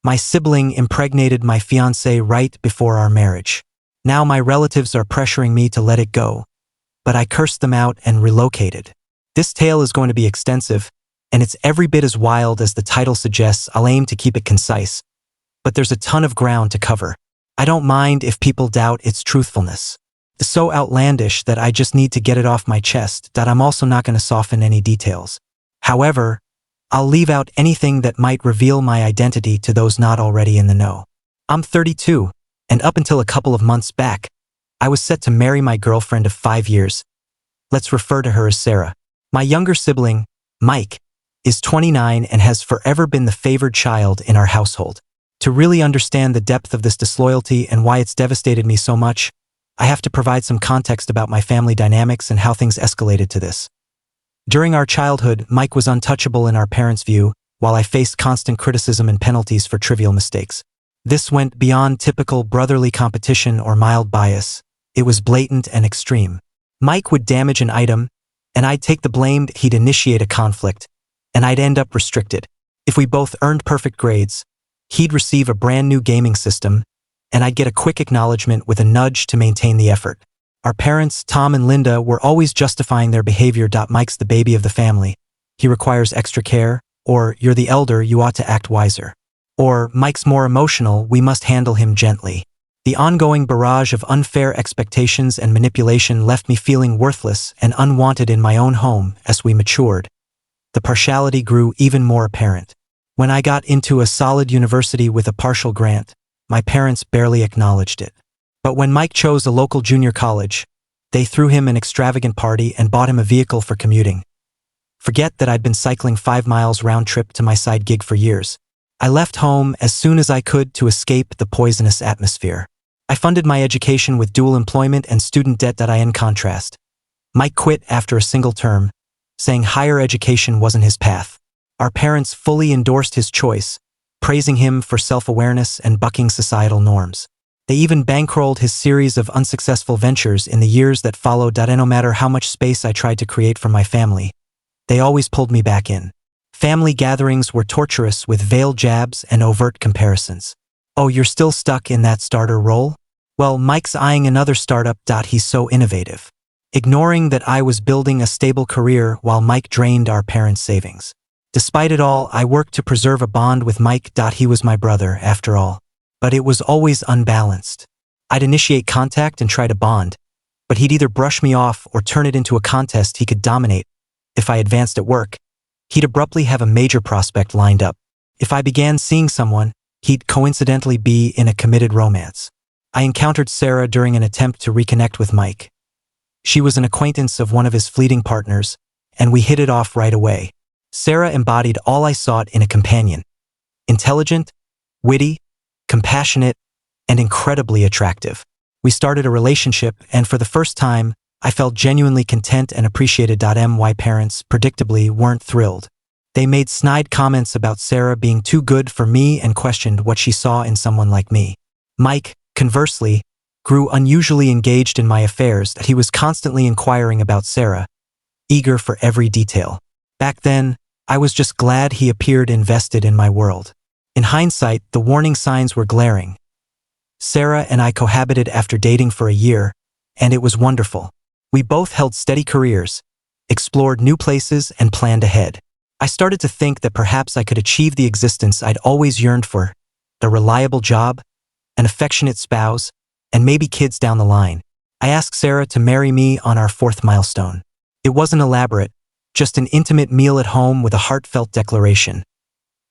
My sibling impregnated my fiancée right before our marriage. Now my relatives are pressuring me to let it go, but I cursed them out and relocated. This tale is going to be extensive, and it's every bit as wild as the title suggests. I'll aim to keep it concise, but there's a ton of ground to cover. I don't mind if people doubt its truthfulness. It's so outlandish that I just need to get it off my chest that I'm also not going to soften any details. However, I'll leave out anything that might reveal my identity to those not already in the know. I'm 32, and up until a couple of months back, I was set to marry my girlfriend of 5 years. Let's refer to her as Sarah. My younger sibling, Mike, is 29 and has forever been the favored child in our household. To really understand the depth of this disloyalty and why it's devastated me so much, I have to provide some context about my family dynamics and how things escalated to this. During our childhood, Mike was untouchable in our parents' view, while I faced constant criticism and penalties for trivial mistakes. This went beyond typical brotherly competition or mild bias. It was blatant and extreme. Mike would damage an item, and I'd take the blame. He'd initiate a conflict, and I'd end up restricted. If we both earned perfect grades, he'd receive a brand new gaming system, and I'd get a quick acknowledgement with a nudge to maintain the effort. Our parents, Tom and Linda, were always justifying their behavior. Mike's the baby of the family. He requires extra care, or you're the elder, you ought to act wiser. Or Mike's more emotional, we must handle him gently. The ongoing barrage of unfair expectations and manipulation left me feeling worthless and unwanted in my own home. As we matured, the partiality grew even more apparent. When I got into a solid university with a partial grant, my parents barely acknowledged it. But when Mike chose a local junior college, they threw him an extravagant party and bought him a vehicle for commuting. Forget that I'd been cycling 5 miles round trip to my side gig for years. I left home as soon as I could to escape the poisonous atmosphere. I funded my education with dual employment and student debt. In contrast, Mike quit after a single term, saying higher education wasn't his path. Our parents fully endorsed his choice, praising him for self-awareness and bucking societal norms. They even bankrolled his series of unsuccessful ventures in the years that followed. No matter how much space I tried to create for my family, they always pulled me back in. Family gatherings were torturous with veiled jabs and overt comparisons. Oh, you're still stuck in that starter role? Well, Mike's eyeing another startup. He's so innovative. Ignoring that I was building a stable career while Mike drained our parents' savings. Despite it all, I worked to preserve a bond with Mike. He was my brother, after all. But it was always unbalanced. I'd initiate contact and try to bond, but he'd either brush me off or turn it into a contest he could dominate. If I advanced at work, he'd abruptly have a major prospect lined up. If I began seeing someone, he'd coincidentally be in a committed romance. I encountered Sarah during an attempt to reconnect with Mike. She was an acquaintance of one of his fleeting partners, and we hit it off right away. Sarah embodied all I sought in a companion. Intelligent, witty, compassionate, and incredibly attractive. We started a relationship, and for the first time, I felt genuinely content and appreciated. My parents, predictably, weren't thrilled. They made snide comments about Sarah being too good for me and questioned what she saw in someone like me. Mike, conversely, grew unusually engaged in my affairs. He was constantly inquiring about Sarah, eager for every detail. Back then, I was just glad he appeared invested in my world. In hindsight, the warning signs were glaring. Sarah and I cohabited after dating for a year, and it was wonderful. We both held steady careers, explored new places, and planned ahead. I started to think that perhaps I could achieve the existence I'd always yearned for: a reliable job, an affectionate spouse, and maybe kids down the line. I asked Sarah to marry me on our 4th milestone. It wasn't elaborate, just an intimate meal at home with a heartfelt declaration.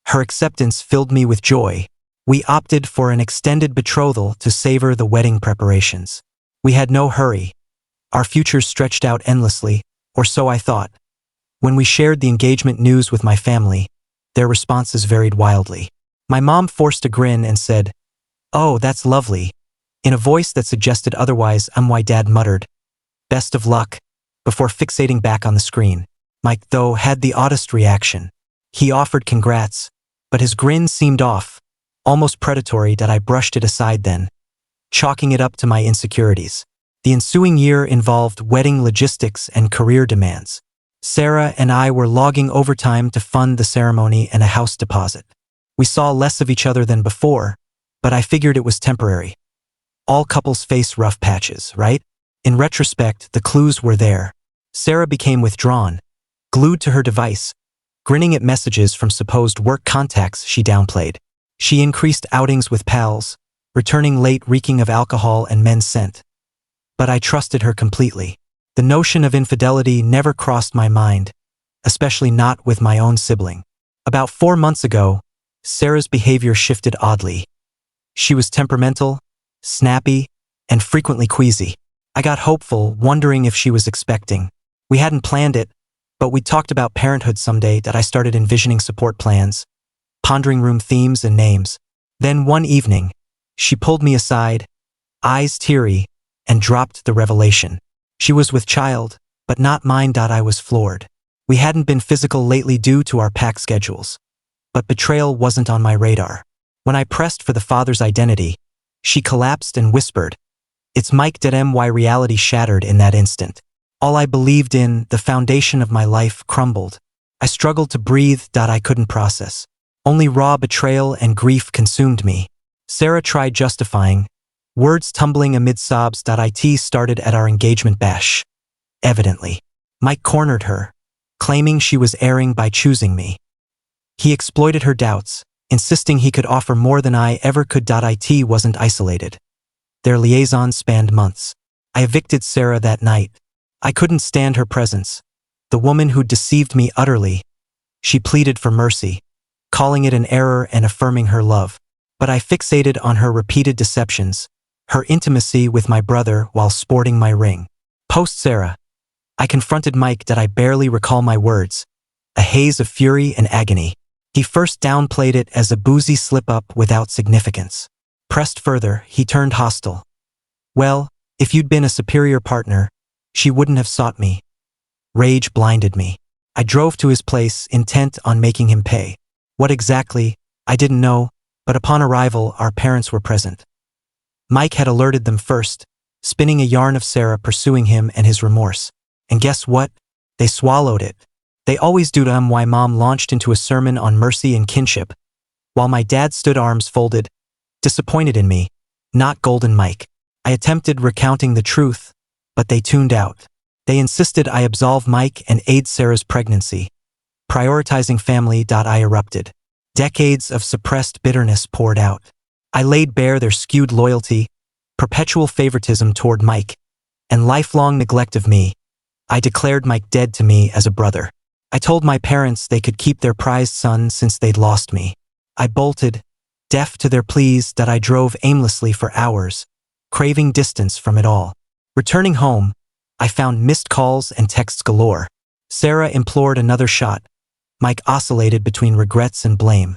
Her acceptance filled me with joy. We opted for an extended betrothal to savor the wedding preparations. We had no hurry. Our futures stretched out endlessly, or so I thought. When we shared the engagement news with my family, their responses varied wildly. My mom forced a grin and said, "Oh, that's lovely," in a voice that suggested otherwise. My dad muttered, "Best of luck," before fixating back on the screen. Mike, though, had the oddest reaction. He offered congrats, but his grin seemed off, almost predatory. I brushed it aside then, chalking it up to my insecurities. The ensuing year involved wedding logistics and career demands. Sarah and I were logging overtime to fund the ceremony and a house deposit. We saw less of each other than before, but I figured it was temporary. All couples face rough patches, right? In retrospect, the clues were there. Sarah became withdrawn, glued to her device, grinning at messages from supposed work contacts she downplayed. She increased outings with pals, returning late reeking of alcohol and men's scent. But I trusted her completely. The notion of infidelity never crossed my mind, especially not with my own sibling. About 4 months ago, Sarah's behavior shifted oddly. She was temperamental, snappy, and frequently queasy. I got hopeful, wondering if she was expecting. We hadn't planned it, but we talked about parenthood someday that I started envisioning support plans, pondering room themes and names. Then one evening, she pulled me aside, eyes teary, and dropped the revelation. She was with child, but not mine. I was floored. We hadn't been physical lately due to our packed schedules, but betrayal wasn't on my radar. When I pressed for the father's identity, she collapsed and whispered, "It's Mike.My." Reality shattered in that instant. All I believed in, the foundation of my life, crumbled. I struggled to breathe. I couldn't process. Only raw betrayal and grief consumed me. Sarah tried justifying, words tumbling amid sobs. It started at our engagement bash. Evidently, Mike cornered her, claiming she was erring by choosing me. He exploited her doubts, insisting he could offer more than I ever could. It wasn't isolated. Their liaison spanned months. I evicted Sarah that night. I couldn't stand her presence, the woman who deceived me utterly. She pleaded for mercy, calling it an error and affirming her love. But I fixated on her repeated deceptions, her intimacy with my brother while sporting my ring. Post-Sarah, I confronted Mike. I barely recall my words, a haze of fury and agony. He first downplayed it as a boozy slip-up without significance. Pressed further, he turned hostile. "Well, if you'd been a superior partner, she wouldn't have sought me." Rage blinded me. I drove to his place, intent on making him pay. What exactly, I didn't know, but upon arrival, our parents were present. Mike had alerted them first, spinning a yarn of Sarah pursuing him and his remorse. And guess what? They swallowed it. They always do. My mom launched into a sermon on mercy and kinship, while my dad stood arms folded, disappointed in me, not Golden Mike. I attempted recounting the truth, but they tuned out. They insisted I absolve Mike and aid Sarah's pregnancy. Prioritizing family. I erupted. Decades of suppressed bitterness poured out. I laid bare their skewed loyalty, perpetual favoritism toward Mike, and lifelong neglect of me. I declared Mike dead to me as a brother. I told my parents they could keep their prized son since they'd lost me. I bolted, deaf to their pleas. I drove aimlessly for hours, craving distance from it all. Returning home, I found missed calls and texts galore. Sarah implored another shot. Mike oscillated between regrets and blame,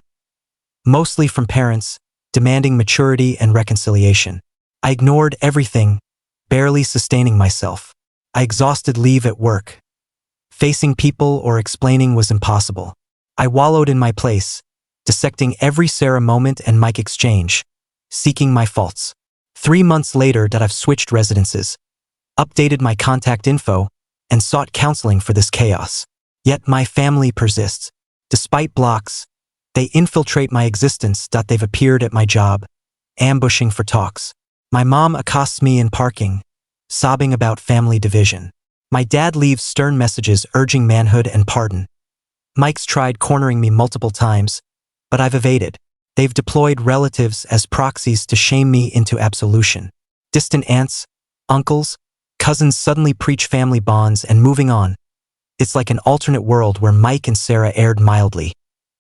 mostly from parents, demanding maturity and reconciliation. I ignored everything, barely sustaining myself. I exhausted leave at work. Facing people or explaining was impossible. I wallowed in my place, dissecting every Sarah moment and Mike exchange, seeking my faults. 3 months later, I've switched residences, updated my contact info, and sought counseling for this chaos. Yet my family persists. Despite blocks, they infiltrate my existence. They've appeared at my job, ambushing for talks. My mom accosts me in parking, sobbing about family division. My dad leaves stern messages urging manhood and pardon. Mike's tried cornering me multiple times, but I've evaded. They've deployed relatives as proxies to shame me into absolution. Distant aunts, uncles, cousins suddenly preach family bonds and moving on. It's like an alternate world where Mike and Sarah erred mildly,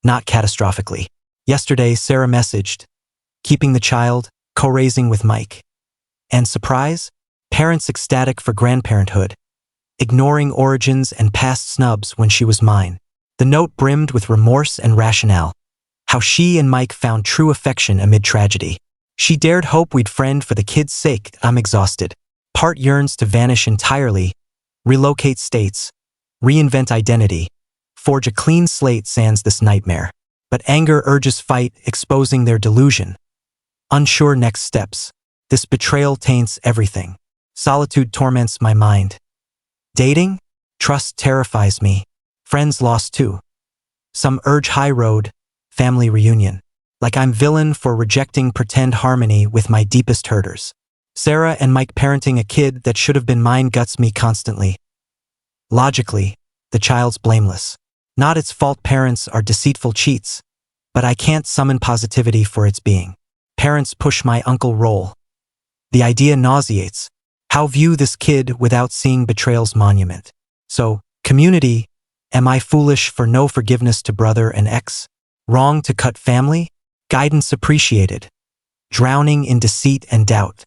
not catastrophically. Yesterday, Sarah messaged, keeping the child, co-raising with Mike. And surprise? Parents ecstatic for grandparenthood, ignoring origins and past snubs when she was mine. The note brimmed with remorse and rationale. How she and Mike found true affection amid tragedy. She dared hope we'd friend for the kids' sake. I'm exhausted. Part yearns to vanish entirely, relocate states, reinvent identity, forge a clean slate sans this nightmare. But anger urges fight, exposing their delusion. Unsure next steps. This betrayal taints everything. Solitude torments my mind. Dating? Trust terrifies me. Friends lost too. Some urge high road, family reunion. Like I'm villain for rejecting pretend harmony with my deepest hurters. Sarah and Mike parenting a kid that should have been mine guts me constantly. Logically, the child's blameless. Not its fault parents are deceitful cheats, but I can't summon positivity for its being. Parents push my uncle role. The idea nauseates. How view this kid without seeing betrayal's monument? So, community, am I foolish for no forgiveness to brother and ex? Wrong to cut family? Guidance appreciated. Drowning in deceit and doubt.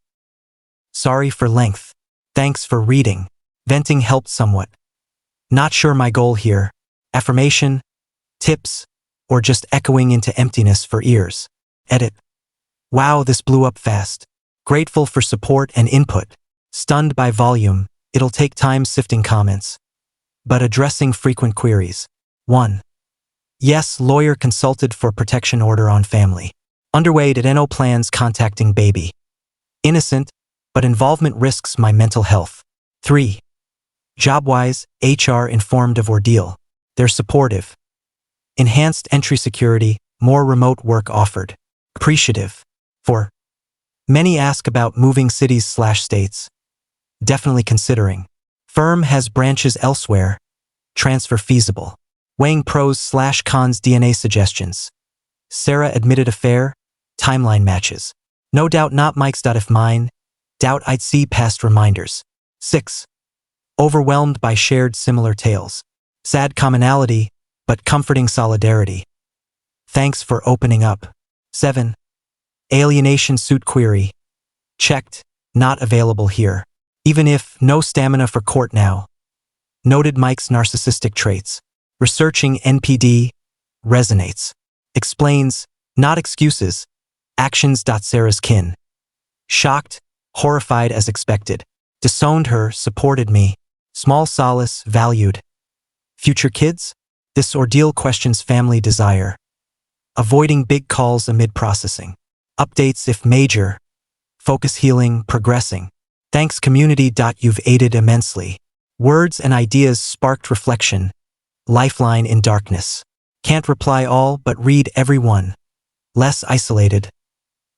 Sorry for length. Thanks for reading. Venting helped somewhat. Not sure my goal here. Affirmation, tips, or just echoing into emptiness for ears. Edit. Wow, this blew up fast. Grateful for support and input. Stunned by volume, it'll take time sifting comments. But addressing frequent queries. 1. Yes, lawyer consulted for protection order on family. Underweight at NO plans contacting baby. Innocent, but involvement risks my mental health. 3. Job-wise, HR informed of ordeal. They're supportive. Enhanced entry security, more remote work offered. Appreciative. 4. Many ask about moving cities/states. Definitely considering. Firm has branches elsewhere. Transfer feasible. Weighing pros/cons DNA suggestions. Sarah admitted affair. Timeline matches. No doubt not Mike's. If mine. Doubt I'd see past reminders. 6. Overwhelmed by shared similar tales. Sad commonality, but comforting solidarity. Thanks for opening up. 7. Alienation suit query. Checked, not available here. Even if, no stamina for court now. Noted Mike's narcissistic traits. Researching NPD. Resonates. Explains, not excuses. Actions. Sarah's kin. Shocked, horrified as expected. Disowned her, supported me. Small solace, valued. Future kids? This ordeal questions family desire. Avoiding big calls amid processing. Updates if major. Focus healing, progressing. Thanks community. You've aided immensely. Words and ideas sparked reflection. Lifeline in darkness. Can't reply all but read every one. Less isolated.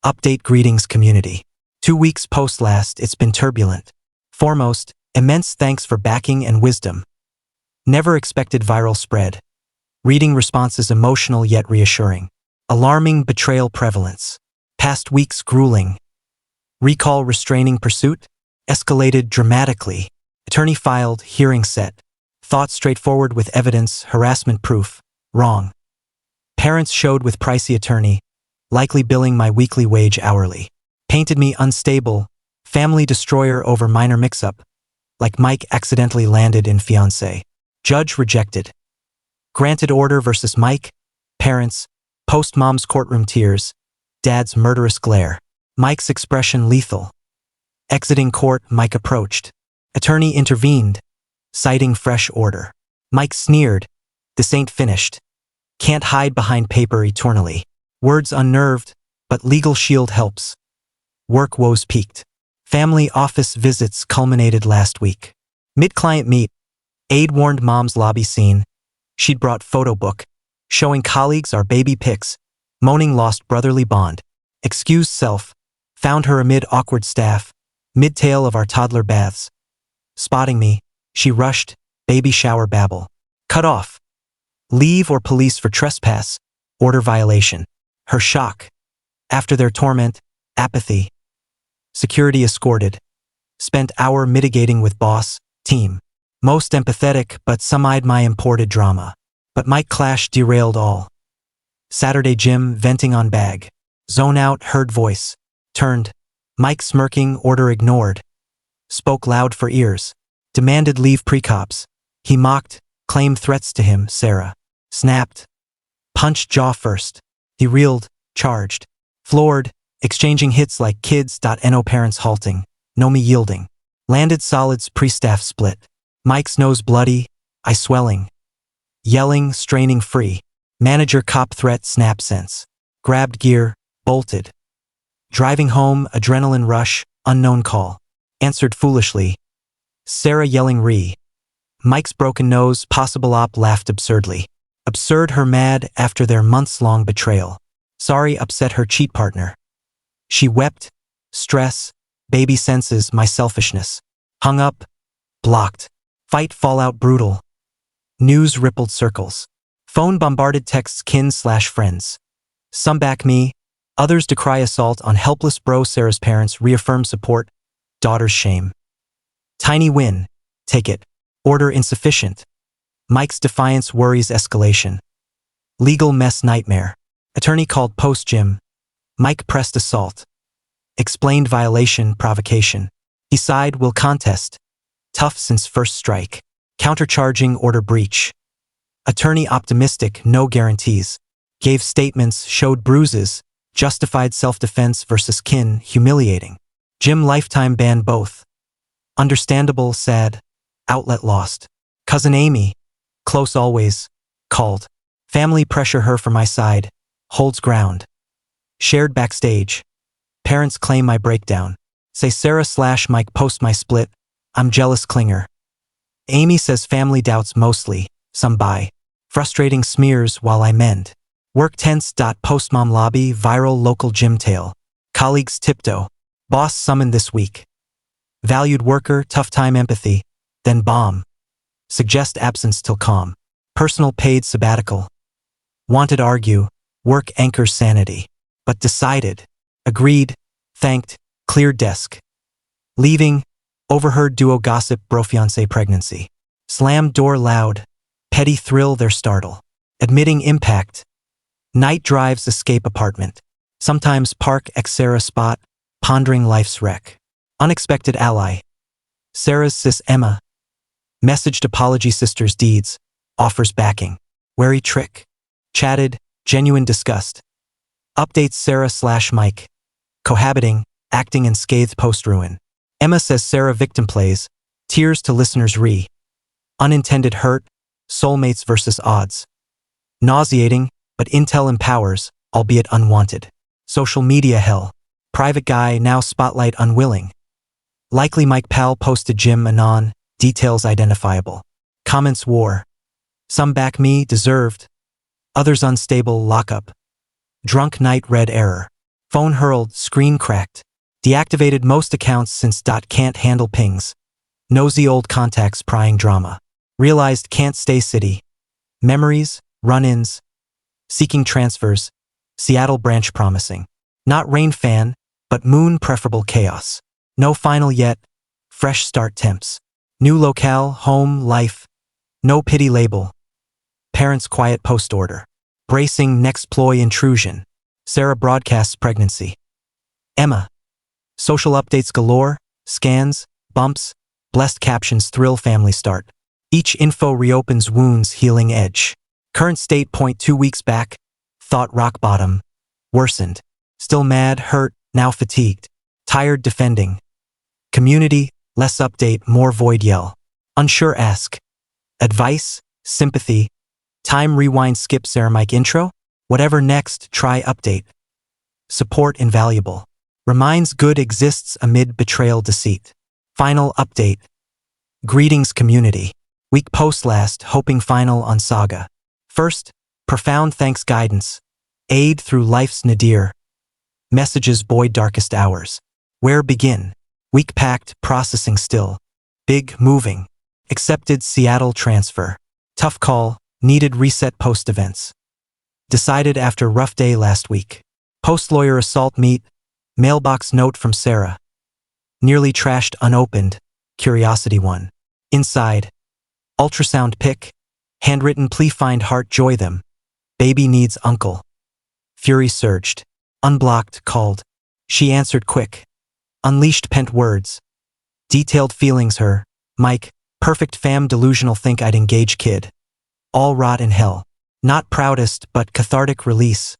Update greetings community. 2 weeks post last, it's been turbulent. Foremost, immense thanks for backing and wisdom. Never expected viral spread. Reading responses emotional yet reassuring. Alarming betrayal prevalence. Past weeks grueling. Recall restraining pursuit? Escalated dramatically. Attorney filed, hearing set. Thought straightforward with evidence, harassment proof. Wrong. Parents showed with pricey attorney. Likely billing my weekly wage hourly. Painted me unstable. Family destroyer over minor mix-up. Like Mike accidentally landed in Fiancée. Judge rejected. Granted order versus Mike. Parents. Post-mom's courtroom tears. Dad's murderous glare. Mike's expression lethal. Exiting court, Mike approached. Attorney intervened. Citing fresh order. Mike sneered. This ain't finished. Can't hide behind paper eternally. Words unnerved, but legal shield helps. Work woes peaked. Family office visits culminated last week. Mid-client meet. Aide warned mom's lobby scene. She'd brought photo book. Showing colleagues our baby pics. Moaning lost brotherly bond. Excused self. Found her amid awkward staff. Mid-tale of our toddler baths. Spotting me, she rushed. Baby shower babble. Cut off. Leave or police for trespass. Order violation. Her shock. After their torment, apathy. Security escorted. Spent hour mitigating with boss, team. Most empathetic, but some-eyed my imported drama. But Mike clash derailed all. Saturday gym, venting on bag. Zone out, heard voice. Turned. Mike smirking, order ignored. Spoke loud for ears. Demanded leave pre-cops. He mocked, claimed threats to him, Sarah. Snapped. Punched jaw first. He reeled, charged. Floored, exchanging hits like kids. No parents halting. No me yielding. Landed solids pre-staff split. Mike's nose bloody, eye swelling. Yelling, straining free. Manager cop threat snap sense. Grabbed gear, bolted. Driving home, adrenaline rush, unknown call. Answered foolishly. Sarah yelling re. Mike's broken nose, possible op laughed absurdly. Absurd her mad after their months-long betrayal. Sorry upset her cheat partner. She wept. Stress. Baby senses my selfishness. Hung up. Blocked. Fight fallout brutal. News rippled circles. Phone bombarded texts kin/friends. Some back me. Others decry assault on helpless bro. Sarah's parents reaffirm support. Daughter's shame. Tiny win. Take it. Order insufficient. Mike's defiance worries escalation. Legal mess nightmare. Attorney called post-gym. Mike pressed assault. Explained violation provocation. He sighed will contest. Tough since first strike. Countercharging order breach. Attorney optimistic no guarantees. Gave statements showed bruises. Justified self-defense versus kin humiliating. Gym lifetime ban both. Understandable sad. Outlet lost. Cousin Amy. Close always. Called. Family pressure her for my side. Holds ground. Shared backstage. Parents claim my breakdown. Say Sarah/Mike post my split. I'm jealous clinger. Amy says family doubts mostly. Some buy. Frustrating smears while I mend. Work tense. Postmom lobby viral local gym tale. Colleagues tiptoe. Boss summoned this week. Valued worker tough time empathy. Then bomb. Suggest absence till calm. Personal paid sabbatical. Wanted argue. Work anchors sanity. But decided. Agreed. Thanked. Cleared desk. Leaving. Overheard duo gossip bro fiancé pregnancy. Slammed door loud. Petty thrill their startle. Admitting impact. Night drives escape apartment. Sometimes park Sarah spot. Pondering life's wreck. Unexpected ally. Sarah's sis Emma. Messaged apology sisters deeds. Offers backing. Wary trick. Chatted. Genuine disgust. Updates Sarah/Mike. Cohabiting. Acting in scathed post-ruin. Emma says Sarah victim plays. Tears to listeners re. Unintended hurt. Soulmates versus odds. Nauseating, but intel empowers, albeit unwanted. Social media hell. Private guy now spotlight unwilling. Likely Mike Pal posted gym anon, details identifiable. Comments war. Some back me deserved. Others unstable lockup. Drunk night red error. Phone hurled, screen cracked. Deactivated most accounts since can't handle pings. Nosy old contacts prying drama. Realized can't stay city. Memories, run-ins. Seeking transfers. Seattle branch promising. Not rain fan, but moon preferable chaos. No final yet. Fresh start temps. New locale, home, life. No pity label. Parents quiet post order. Bracing next ploy intrusion. Sarah broadcasts pregnancy. Emma. Social updates galore, scans, bumps, blessed captions thrill family start. Each info reopens wounds healing edge. Current state 2 weeks back. Thought rock bottom. Worsened. Still mad, hurt, now fatigued. Tired defending. Community, less update, more void yell. Unsure ask. Advice, sympathy. Time rewind skip Sarah Mike intro. Whatever next, try update. Support invaluable. Reminds good exists amid betrayal deceit. Final update. Greetings community. Week post last, hoping final on saga. First, profound thanks guidance. Aid through life's nadir. Messages boy darkest hours. Where begin? Week packed, processing still. Big, moving. Accepted Seattle transfer. Tough call, needed reset post events. Decided after rough day last week. Post lawyer assault meet. Mailbox note from Sarah. Nearly trashed unopened. Curiosity one. Inside. Ultrasound pic. Handwritten plea find heart joy them. Baby needs uncle. Fury surged. Unblocked called. She answered quick. Unleashed pent words. Detailed feelings her. Mike. Perfect fam delusional think I'd engage kid. All rot in hell. Not proudest but cathartic release.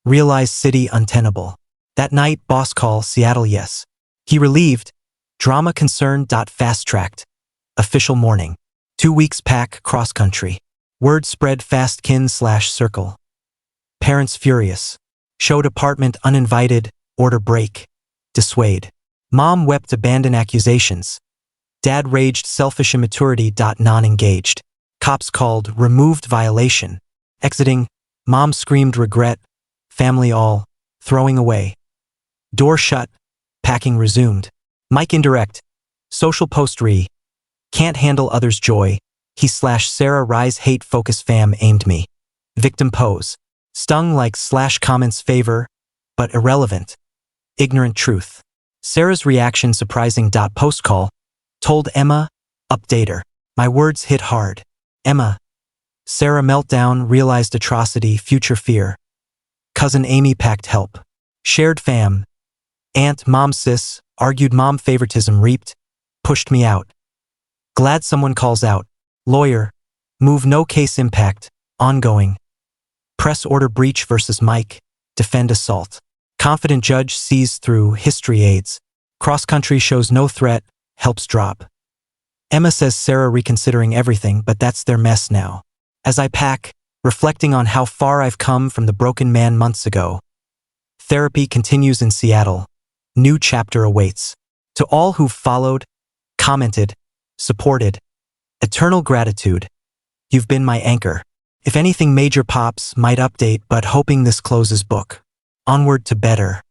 Realize city untenable. That night boss call Seattle yes. He relieved. Drama concern. Fast tracked. Official morning. 2 weeks pack cross country. Word spread fast kin/circle. Parents furious. Showed apartment uninvited. Order break. Dissuade. Mom wept abandon accusations. Dad raged selfish immaturity. Non-engaged. Cops called removed violation. Exiting. Mom screamed regret. family all, throwing away. Door shut, packing resumed. Mike indirect, social post re, can't handle others' joy, he/Sarah rise hate focus fam aimed me. Victim pose, stung like /comments favor, but irrelevant. Ignorant truth. Sarah's reaction surprising. Post call, told Emma, update her. My words hit hard. Emma. Sarah meltdown, realized atrocity, future fear. Cousin Amy packed help. Shared fam. Aunt, mom, sis, argued mom favoritism reaped, pushed me out. Glad someone calls out. Lawyer. Move no case impact, ongoing. Press order breach versus Mike, defend assault. Confident judge sees through history aids. Cross country shows no threat, helps drop. Emma says Sarah reconsidering everything, but that's their mess now. As I pack, reflecting on how far I've come from the broken man months ago. Therapy continues in Seattle. New chapter awaits. To all who've followed, commented, supported, eternal gratitude. You've been my anchor. If anything major pops, might update, but hoping this closes book. Onward to better.